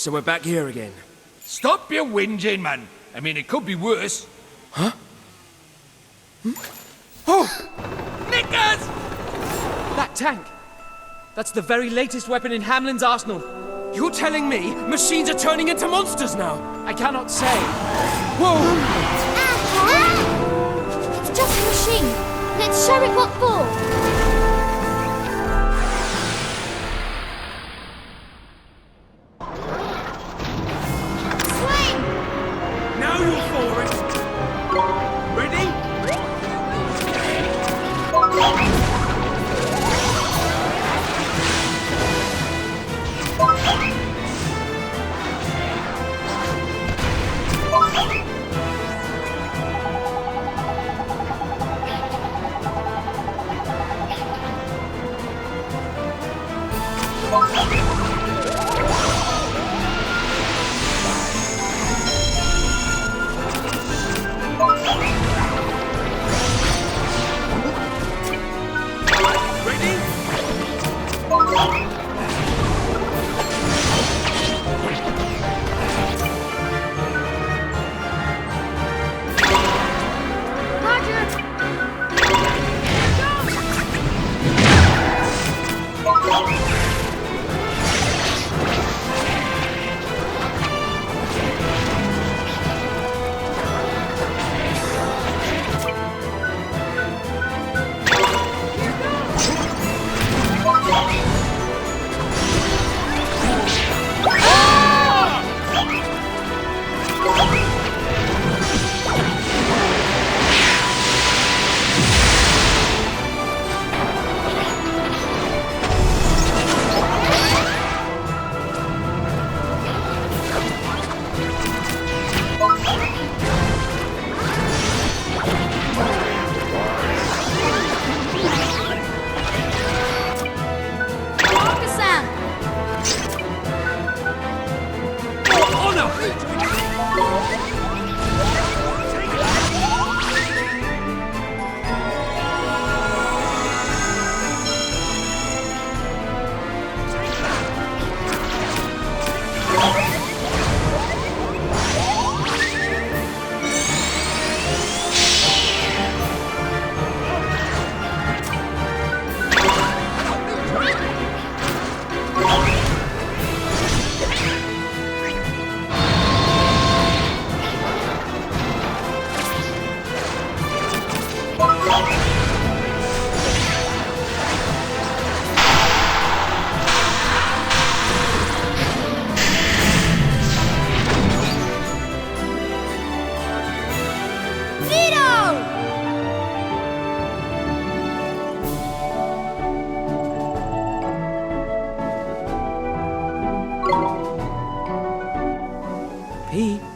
So we're back here again. Stop your whinging, man. I mean, it could be worse. Huh? Oh! Nickers! That tank! That's the very latest weapon in Hamlin's arsenal. You're telling me machines are turning into monsters now? I cannot say. Whoa! It's just a machine. Let's show it what for. Swing! Now you're for it! Ready?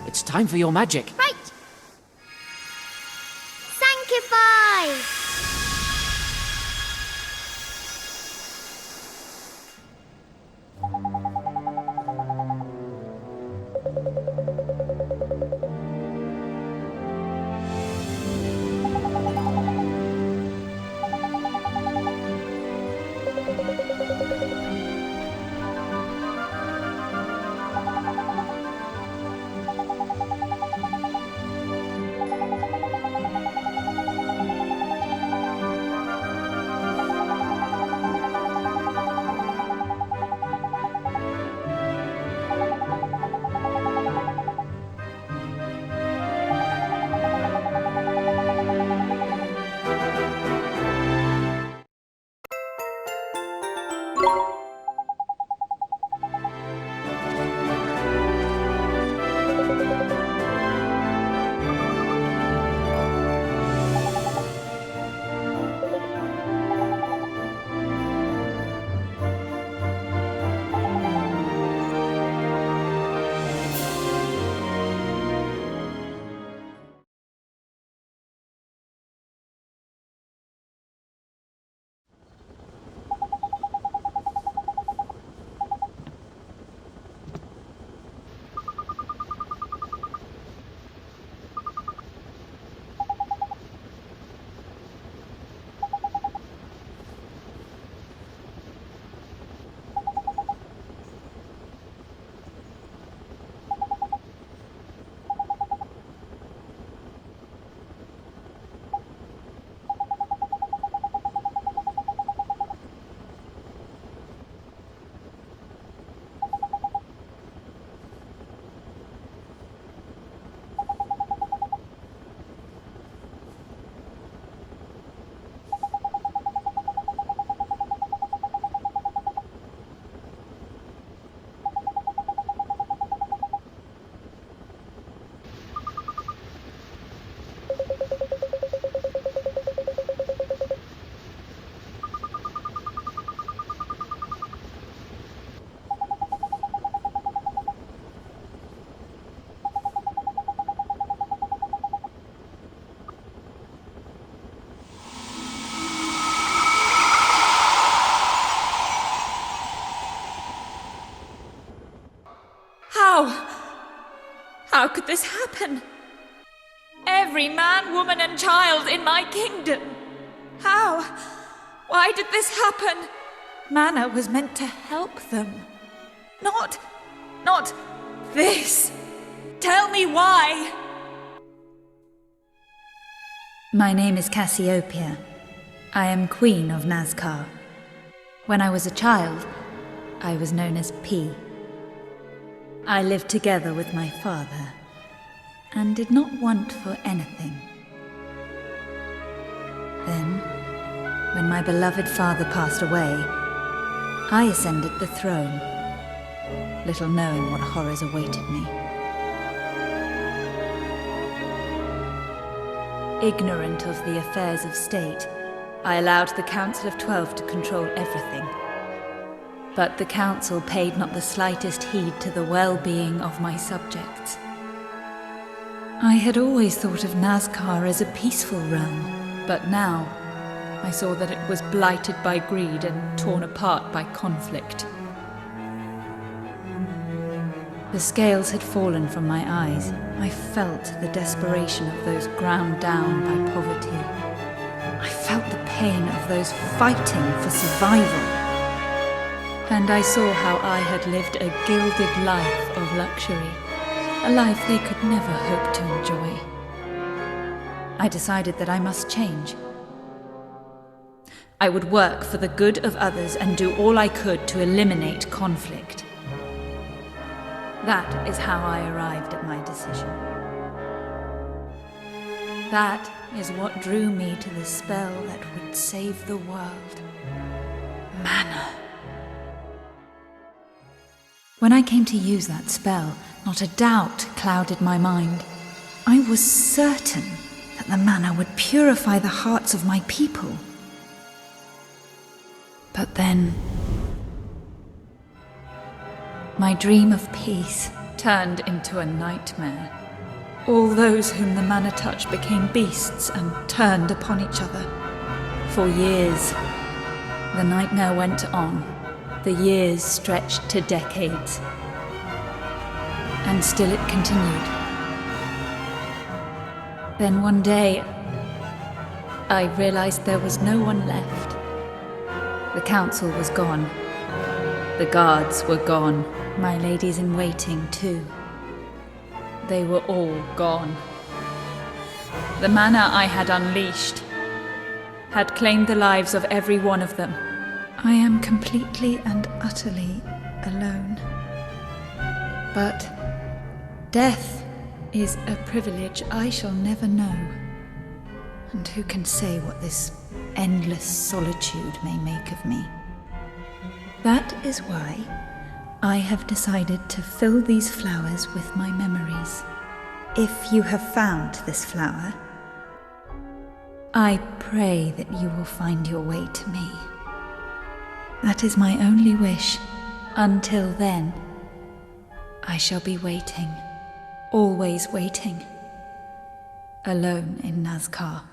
It's time for your magic. Right. Sanctify! How could this happen? Every man, woman, and child in my kingdom. How? Why did this happen? Mana was meant to help them. Not this. Tell me why. My name is Cassiopeia. I am Queen of Nazcar. When I was a child, I was known as P. I lived together with my father, and did not want for anything. Then, when my beloved father passed away, I ascended the throne, little knowing what horrors awaited me. Ignorant of the affairs of state, I allowed the Council of 12 to control everything. But the Council paid not the slightest heed to the well-being of my subjects. I had always thought of Nazcar as a peaceful realm, but now I saw that it was blighted by greed and torn apart by conflict. The scales had fallen from my eyes. I felt the desperation of those ground down by poverty. I felt the pain of those fighting for survival. And I saw how I had lived a gilded life of luxury, a life they could never hope to enjoy. I decided that I must change. I would work for the good of others and do all I could to eliminate conflict. That is how I arrived at my decision. That is what drew me to the spell that would save the world. Mana. When I came to use that spell, not a doubt clouded my mind. I was certain that the mana would purify the hearts of my people. But then, my dream of peace turned into a nightmare. All those whom the mana touched became beasts and turned upon each other. For years, the nightmare went on. The years stretched to decades. And still it continued. Then one day, I realized there was no one left. The council was gone. The guards were gone. My ladies in waiting, too. They were all gone. The mana I had unleashed had claimed the lives of every one of them. I am completely and utterly alone. But death is a privilege I shall never know. And who can say what this endless solitude may make of me? That is why I have decided to fill these flowers with my memories. If you have found this flower, I pray that you will find your way to me. That is my only wish. Until then, I shall be waiting, always waiting, alone in Nazcar.